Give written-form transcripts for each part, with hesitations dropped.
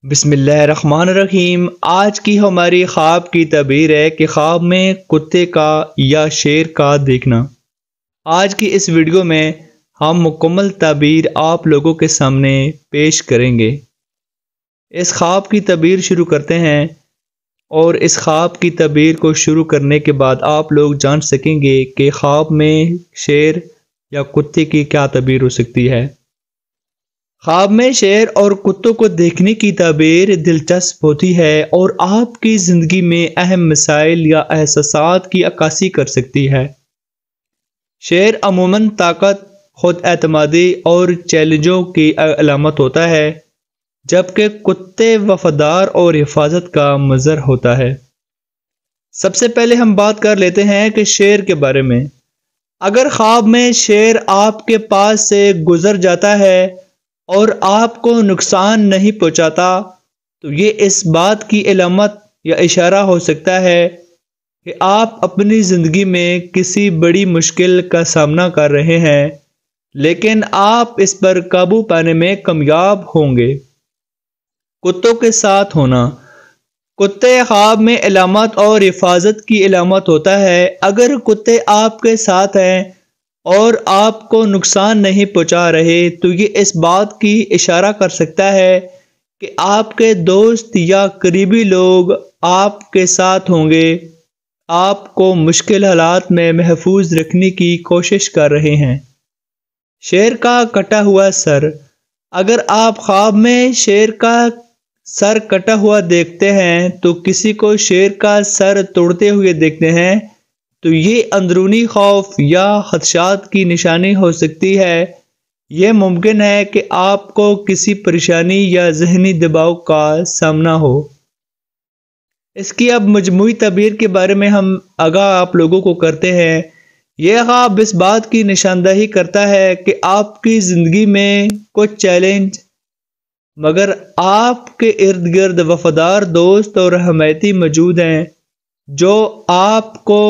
بسم اللہ الرحمن الرحیم۔ آج کی ہماری خواب کی تعبیر ہے کہ خواب میں کتے کا یا شیر کا دیکھنا۔ آج کی اس ویڈیو میں ہم مکمل تعبیر آپ لوگوں کے سامنے پیش کریں گے۔ اس خواب کی تعبیر شروع کرتے ہیں، اور اس خواب کی تعبیر کو شروع کرنے کے بعد آپ لوگ جان سکیں گے کہ خواب میں شیر یا کتے کی کیا تعبیر ہو سکتی ہے۔ خواب میں شیر اور کتوں کو دیکھنے کی تعبیر دلچسپ ہوتی ہے اور آپ کی زندگی میں اہم مسائل یا احساسات کی عکاسی کر سکتی ہے۔ شیر عموماً طاقت، خود اعتمادی اور چیلنجوں کی علامت ہوتا ہے، جبکہ کتے وفادار اور حفاظت کا مظہر ہوتا ہے۔ سب سے پہلے ہم بات کر لیتے ہیں کہ شیر کے بارے میں۔ اگر خواب میں شیر آپ کے پاس سے گزر جاتا ہے اور آپ کو نقصان نہیں پہنچاتا، تو یہ اس بات کی علامت یا اشارہ ہو سکتا ہے کہ آپ اپنی زندگی میں کسی بڑی مشکل کا سامنا کر رہے ہیں، لیکن آپ اس پر قابو پانے میں کامیاب ہوں گے۔ کتوں کے ساتھ ہونا۔ کتے خواب میں علامت اور حفاظت کی علامت ہوتا ہے۔ اگر کتے آپ کے ساتھ ہیں اور آپ کو نقصان نہیں پہنچا رہے، تو یہ اس بات کی اشارہ کر سکتا ہے کہ آپ کے دوست یا قریبی لوگ آپ کے ساتھ ہوں گے، آپ کو مشکل حالات میں محفوظ رکھنے کی کوشش کر رہے ہیں۔ شیر کا کٹا ہوا سر۔ اگر آپ خواب میں شیر کا سر کٹا ہوا دیکھتے ہیں تو کسی کو شیر کا سر توڑتے ہوئے دیکھتے ہیں، تو یہ اندرونی خوف یا خدشات کی نشانی ہو سکتی ہے۔ یہ ممکن ہے کہ آپ کو کسی پریشانی یا ذہنی دباؤ کا سامنا ہو۔ اس کی اب مجموعی تعبیر کے بارے میں ہم آگاہ آپ لوگوں کو کرتے ہیں۔ یہ خواب اس بات کی نشاندہی کرتا ہے کہ آپ کی زندگی میں کچھ چیلنج، مگر آپ کے ارد گرد وفادار دوست اور حمایتی موجود ہیں جو آپ کو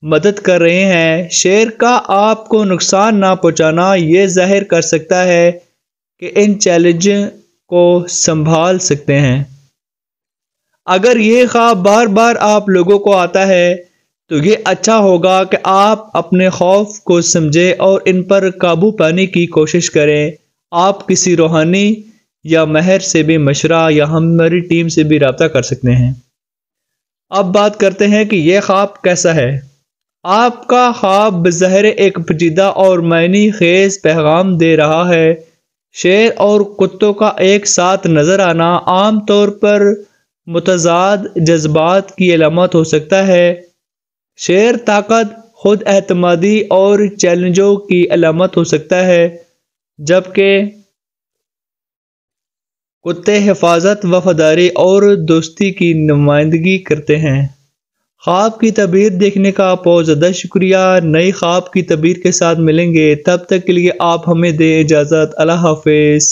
مدد کر رہے ہیں۔ شیر کا آپ کو نقصان نہ پہنچانا یہ ظاہر کر سکتا ہے کہ ان چیلنجوں کو سنبھال سکتے ہیں۔ اگر یہ خواب بار بار آپ لوگوں کو آتا ہے تو یہ اچھا ہوگا کہ آپ اپنے خوف کو سمجھیں اور ان پر قابو پانے کی کوشش کریں۔ آپ کسی روحانی یا ماہر سے بھی مشورہ یا ہماری ٹیم سے بھی رابطہ کر سکتے ہیں۔ اب بات کرتے ہیں کہ یہ خواب کیسا ہے۔ آپ کا خواب بظاہر ایک پیچیدہ اور معنی خیز پیغام دے رہا ہے۔ شیر اور کتوں کا ایک ساتھ نظر آنا عام طور پر متضاد جذبات کی علامت ہو سکتا ہے۔ شیر طاقت، خود اعتمادی اور چیلنجوں کی علامت ہو سکتا ہے، جبکہ کتے حفاظت، وفاداری اور دوستی کی نمائندگی کرتے ہیں۔ خواب کی تعبیر دیکھنے کا بہت زیادہ شکریہ۔ نئی خواب کی تعبیر کے ساتھ ملیں گے، تب تک کے لیے آپ ہمیں دیں اجازت۔ اللہ حافظ۔